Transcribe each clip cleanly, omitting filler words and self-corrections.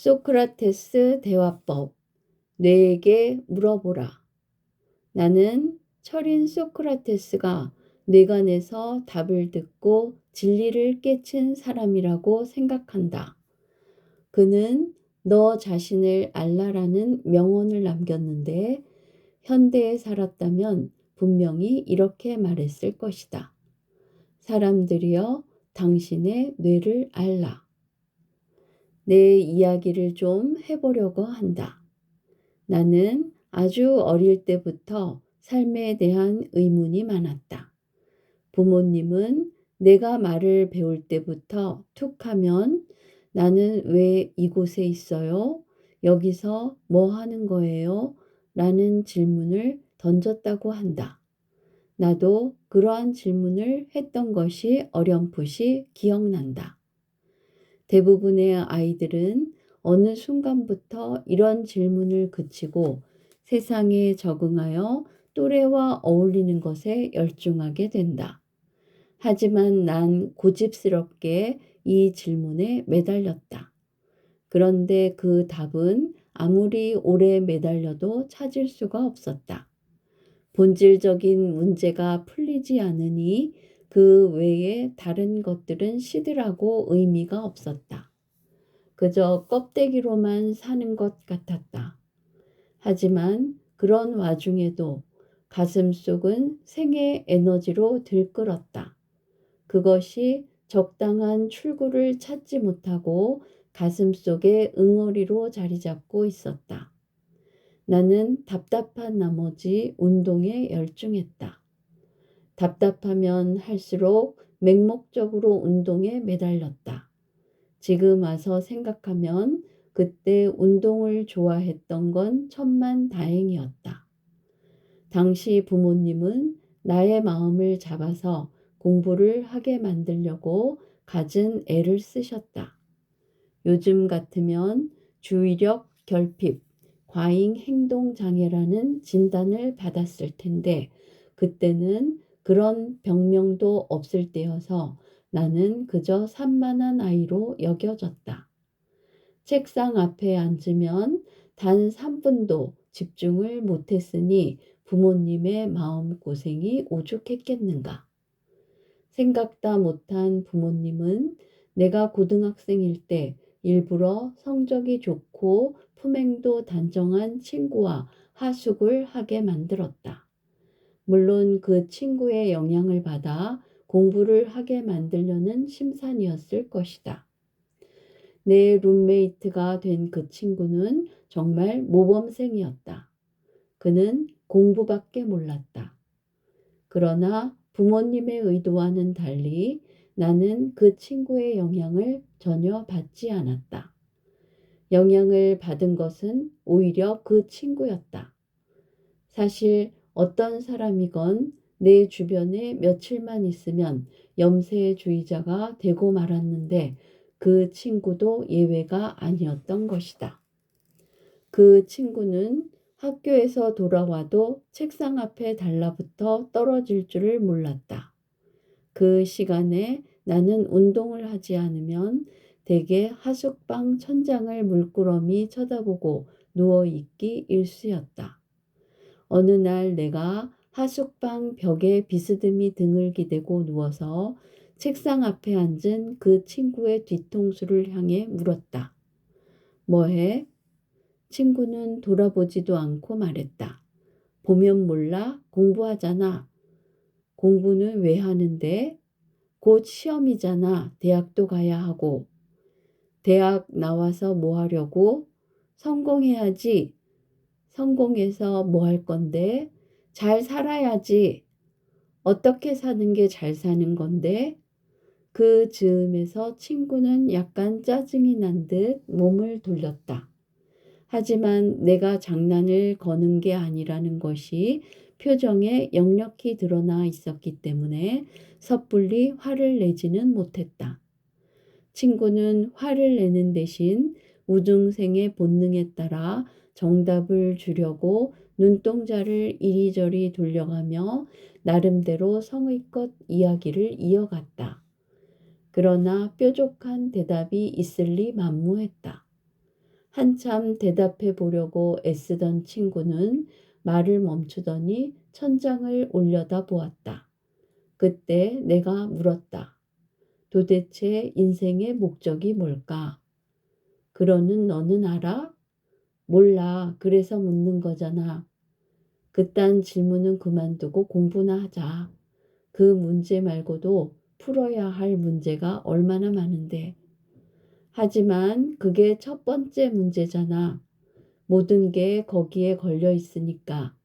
소크라테스 대화법. 뇌에게 물어보라. 나는 철인 소크라테스가 뇌관에서 답을 듣고 진리를 깨친 사람이라고 생각한다. 그는 너 자신을 알라라는 명언을 남겼는데 현대에 살았다면 분명히 이렇게 말했을 것이다. 사람들이여, 당신의 뇌를 알라. 내 이야기를 좀 해보려고 한다. 나는 아주 어릴 때부터 삶에 대한 의문이 많았다. 부모님은 내가 말을 배울 때부터 툭 하면 나는 왜 이곳에 있어요? 여기서 뭐 하는 거예요? 라는 질문을 던졌다고 한다. 나도 그러한 질문을 했던 것이 어렴풋이 기억난다. 대부분의 아이들은 어느 순간부터 이런 질문을 그치고 세상에 적응하여 또래와 어울리는 것에 열중하게 된다. 하지만 난 고집스럽게 이 질문에 매달렸다. 그런데 그 답은 아무리 오래 매달려도 찾을 수가 없었다. 본질적인 문제가 풀리지 않으니 그 외에 다른 것들은 시들하고 의미가 없었다. 그저 껍데기로만 사는 것 같았다. 하지만 그런 와중에도 가슴속은 생의 에너지로 들끓었다. 그것이 적당한 출구를 찾지 못하고 가슴속에 응어리로 자리 잡고 있었다. 나는 답답한 나머지 운동에 열중했다. 답답하면 할수록 맹목적으로 운동에 매달렸다. 지금 와서 생각하면 그때 운동을 좋아했던 건 천만다행이었다. 당시 부모님은 나의 마음을 잡아서 공부를 하게 만들려고 갖은 애를 쓰셨다. 요즘 같으면 주의력 결핍, 과잉 행동 장애라는 진단을 받았을 텐데 그때는 그런 병명도 없을 때여서 나는 그저 산만한 아이로 여겨졌다. 책상 앞에 앉으면 단 3분도 집중을 못했으니 부모님의 마음고생이 오죽했겠는가. 생각다 못한 부모님은 내가 고등학생일 때 일부러 성적이 좋고 품행도 단정한 친구와 하숙을 하게 만들었다. 물론 그 친구의 영향을 받아 공부를 하게 만들려는 심산이었을 것이다. 내 룸메이트가 된 그 친구는 정말 모범생이었다. 그는 공부밖에 몰랐다. 그러나 부모님의 의도와는 달리 나는 그 친구의 영향을 전혀 받지 않았다. 영향을 받은 것은 오히려 그 친구였다. 사실 어떤 사람이건 내 주변에 며칠만 있으면 염세주의자가 되고 말았는데 그 친구도 예외가 아니었던 것이다. 그 친구는 학교에서 돌아와도 책상 앞에 달라붙어 떨어질 줄을 몰랐다. 그 시간에 나는 운동을 하지 않으면 대개 하숙방 천장을 물끄러미 쳐다보고 누워있기 일쑤였다. 어느 날 내가 하숙방 벽에 비스듬히 등을 기대고 누워서 책상 앞에 앉은 그 친구의 뒤통수를 향해 물었다. 뭐해? 친구는 돌아보지도 않고 말했다. 보면 몰라? 공부하잖아. 공부는 왜 하는데? 곧 시험이잖아. 대학도 가야 하고. 대학 나와서 뭐 하려고? 성공해야지. 성공해서 뭐 할 건데? 잘 살아야지. 어떻게 사는 게 잘 사는 건데? 그 즈음에서 친구는 약간 짜증이 난 듯 몸을 돌렸다. 하지만 내가 장난을 거는 게 아니라는 것이 표정에 역력히 드러나 있었기 때문에 섣불리 화를 내지는 못했다. 친구는 화를 내는 대신 우등생의 본능에 따라 정답을 주려고 눈동자를 이리저리 돌려가며 나름대로 성의껏 이야기를 이어갔다. 그러나 뾰족한 대답이 있을 리 만무했다. 한참 대답해 보려고 애쓰던 친구는 말을 멈추더니 천장을 올려다 보았다. 그때 내가 물었다. 도대체 인생의 목적이 뭘까? 그러는 너는 알아? 몰라. 그래서 묻는 거잖아. 그딴 질문은 그만두고 공부나 하자. 그 문제 말고도 풀어야 할 문제가 얼마나 많은데. 하지만 그게 첫 번째 문제잖아. 모든 게 거기에 걸려 있으니까.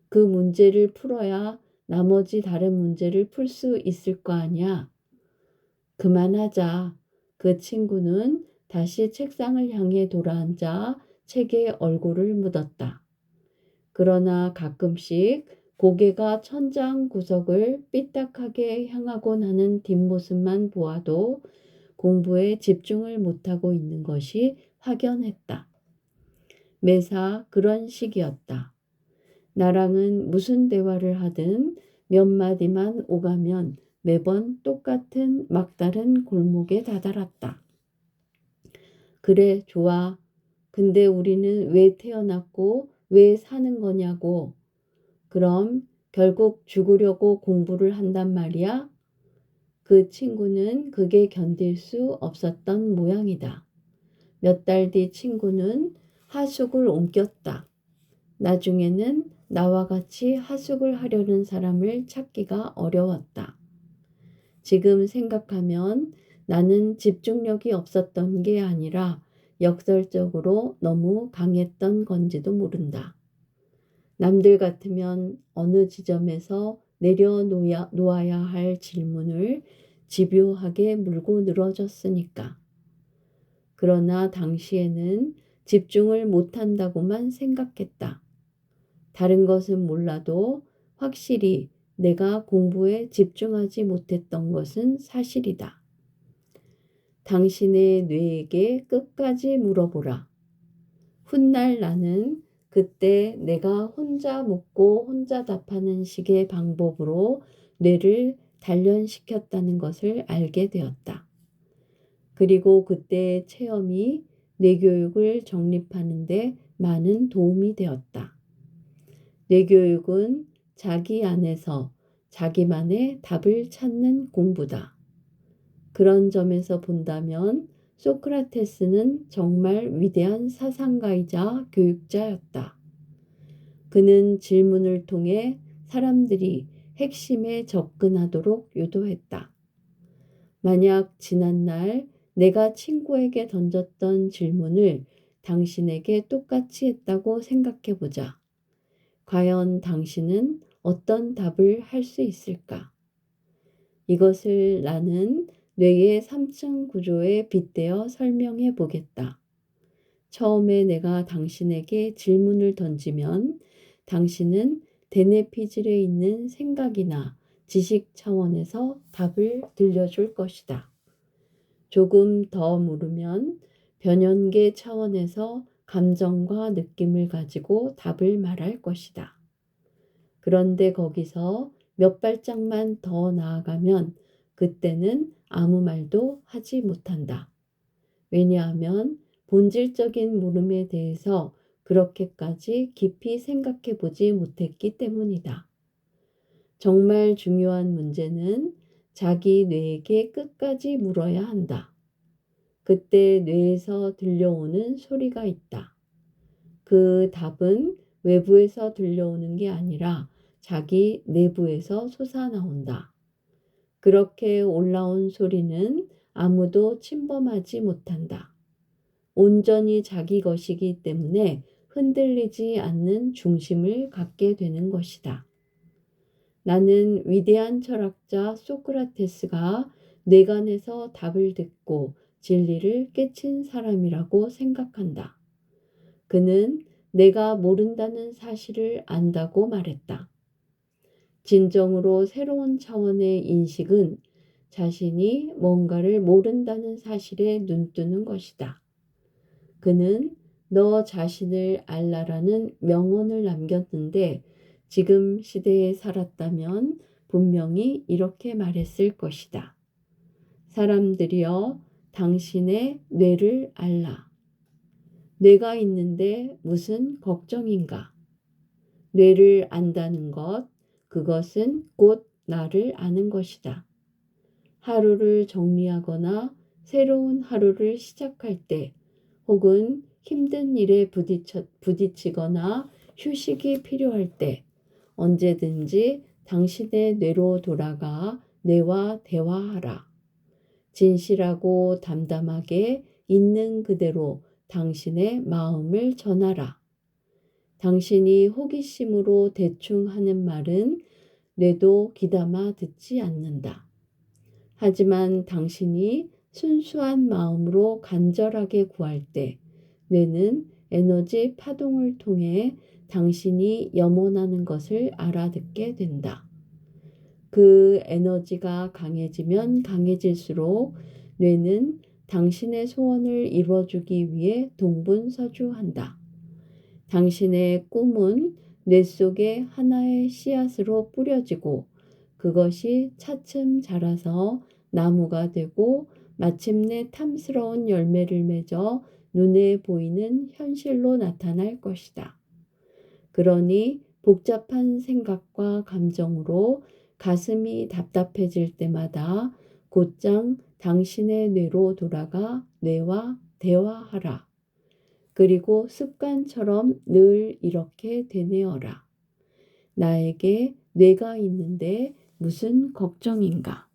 그 문제를 풀어야 나머지 다른 문제를 풀 수 있을 거 아니야. 그만하자. 그 친구는 다시 책상을 향해 돌아앉아 책에 얼굴을 묻었다. 그러나 가끔씩 고개가 천장 구석을 삐딱하게 향하곤 하는 뒷모습만 보아도 공부에 집중을 못하고 있는 것이 확연했다. 매사 그런 식이었다. 나랑은 무슨 대화를 하든 몇 마디만 오가면 매번 똑같은 막다른 골목에 다다랐다. 그래, 좋아. 근데 우리는 왜 태어났고 왜 사는 거냐고. 그럼 결국 죽으려고 공부를 한단 말이야? 그 친구는 그게 견딜 수 없었던 모양이다. 몇 달 뒤 친구는 하숙을 옮겼다. 나중에는 나와 같이 하숙을 하려는 사람을 찾기가 어려웠다. 지금 생각하면 나는 집중력이 없었던 게 아니라 역설적으로 너무 강했던 건지도 모른다. 남들 같으면 어느 지점에서 내려놓아야 할 질문을 집요하게 물고 늘어졌으니까. 그러나 당시에는 집중을 못한다고만 생각했다. 다른 것은 몰라도 확실히 내가 공부에 집중하지 못했던 것은 사실이다. 당신의 뇌에게 끝까지 물어보라. 훗날 나는 그때 내가 혼자 묻고 혼자 답하는 식의 방법으로 뇌를 단련시켰다는 것을 알게 되었다. 그리고 그때의 체험이 뇌교육을 정립하는 데 많은 도움이 되었다. 뇌교육은 자기 안에서 자기만의 답을 찾는 공부다. 그런 점에서 본다면 소크라테스는 정말 위대한 사상가이자 교육자였다. 그는 질문을 통해 사람들이 핵심에 접근하도록 유도했다. 만약 지난날 내가 친구에게 던졌던 질문을 당신에게 똑같이 했다고 생각해 보자. 과연 당신은 어떤 답을 할 수 있을까? 이것을 나는 뇌의 3층 구조에 빗대어 설명해 보겠다. 처음에 내가 당신에게 질문을 던지면 당신은 대뇌피질에 있는 생각이나 지식 차원에서 답을 들려줄 것이다. 조금 더 물으면 변연계 차원에서 감정과 느낌을 가지고 답을 말할 것이다. 그런데 거기서 몇 발짝만 더 나아가면 그때는 아무 말도 하지 못한다. 왜냐하면 본질적인 물음에 대해서 그렇게까지 깊이 생각해 보지 못했기 때문이다. 정말 중요한 문제는 자기 뇌에게 끝까지 물어야 한다. 그때 뇌에서 들려오는 소리가 있다. 그 답은 외부에서 들려오는 게 아니라 자기 내부에서 솟아나온다. 그렇게 올라온 소리는 아무도 침범하지 못한다. 온전히 자기 것이기 때문에 흔들리지 않는 중심을 갖게 되는 것이다. 나는 위대한 철학자 소크라테스가 뇌관에서 답을 듣고 진리를 깨친 사람이라고 생각한다. 그는 내가 모른다는 사실을 안다고 말했다. 진정으로 새로운 차원의 인식은 자신이 뭔가를 모른다는 사실에 눈뜨는 것이다. 그는 너 자신을 알라라는 명언을 남겼는데 지금 시대에 살았다면 분명히 이렇게 말했을 것이다. 사람들이여 당신의 뇌를 알라. 뇌가 있는데 무슨 걱정인가? 뇌를 안다는 것, 그것은 곧 나를 아는 것이다. 하루를 정리하거나 새로운 하루를 시작할 때 혹은 힘든 일에 부딪히거나 휴식이 필요할 때 언제든지 당신의 뇌로 돌아가 뇌와 대화하라. 진실하고 담담하게 있는 그대로 당신의 마음을 전하라. 당신이 호기심으로 대충 하는 말은 뇌도 귀담아 듣지 않는다. 하지만 당신이 순수한 마음으로 간절하게 구할 때 뇌는 에너지 파동을 통해 당신이 염원하는 것을 알아듣게 된다. 그 에너지가 강해지면 강해질수록 뇌는 당신의 소원을 이루어주기 위해 동분서주한다. 당신의 꿈은 뇌 속에 하나의 씨앗으로 뿌려지고 그것이 차츰 자라서 나무가 되고 마침내 탐스러운 열매를 맺어 눈에 보이는 현실로 나타날 것이다. 그러니 복잡한 생각과 감정으로 가슴이 답답해질 때마다 곧장 당신의 뇌로 돌아가 뇌와 대화하라. 그리고 습관처럼 늘 이렇게 되뇌어라. 나에게 뇌가 있는데 무슨 걱정인가?